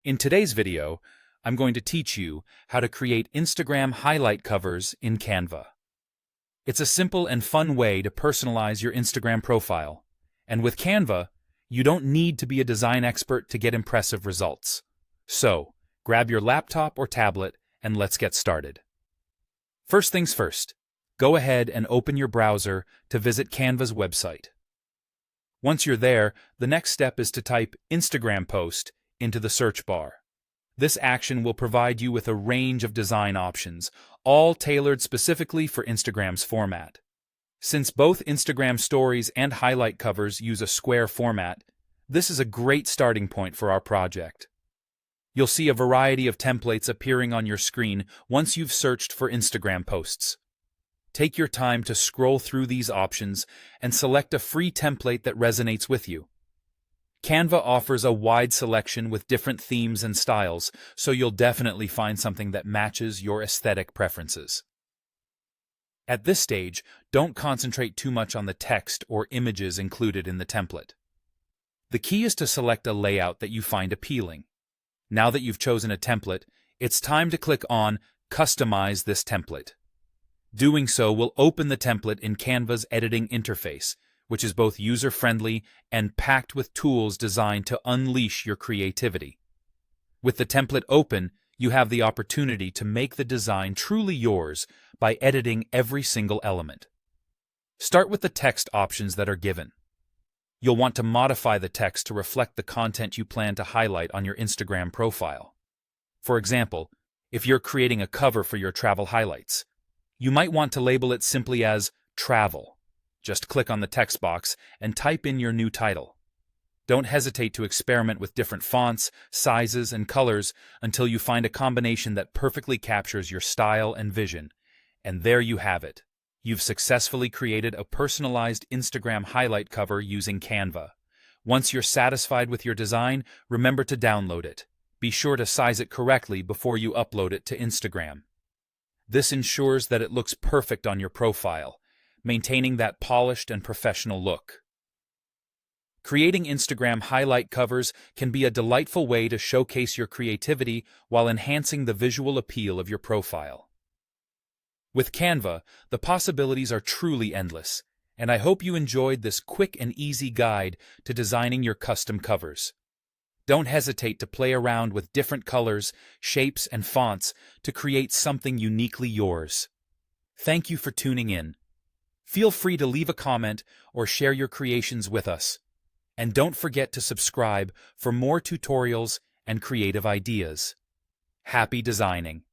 In today's video, I'm going to teach you how to create Instagram highlight covers in Canva. It's a simple and fun way to personalize your Instagram profile. And with Canva, you don't need to be a design expert to get impressive results. So, grab your laptop or tablet and let's get started. First things first, go ahead and open your browser to visit Canva's website. Once you're there, the next step is to type Instagram post into the search bar. This action will provide you with a range of design options, all tailored specifically for Instagram's format. Since both Instagram stories and highlight covers use a square format, this is a great starting point for our project. You'll see a variety of templates appearing on your screen once you've searched for Instagram posts. Take your time to scroll through these options and select a free template that resonates with you. Canva offers a wide selection with different themes and styles, so you'll definitely find something that matches your aesthetic preferences. At this stage, don't concentrate too much on the text or images included in the template. The key is to select a layout that you find appealing. Now that you've chosen a template, it's time to click on Customize this template. Doing so will open the template in Canva's editing interface, which is both user-friendly and packed with tools designed to unleash your creativity. With the template open, you have the opportunity to make the design truly yours by editing every single element. Start with the text options that are given. You'll want to modify the text to reflect the content you plan to highlight on your Instagram profile. For example, if you're creating a cover for your travel highlights, you might want to label it simply as Travel. Just click on the text box and type in your new title. Don't hesitate to experiment with different fonts, sizes, and colors until you find a combination that perfectly captures your style and vision. And there you have it. You've successfully created a personalized Instagram highlight cover using Canva. Once you're satisfied with your design, remember to download it. Be sure to size it correctly before you upload it to Instagram. This ensures that it looks perfect on your profile, maintaining that polished and professional look. Creating Instagram highlight covers can be a delightful way to showcase your creativity while enhancing the visual appeal of your profile. With Canva, the possibilities are truly endless, and I hope you enjoyed this quick and easy guide to designing your custom covers. Don't hesitate to play around with different colors, shapes, and fonts to create something uniquely yours. Thank you for tuning in. Feel free to leave a comment or share your creations with us. And don't forget to subscribe for more tutorials and creative ideas. Happy designing!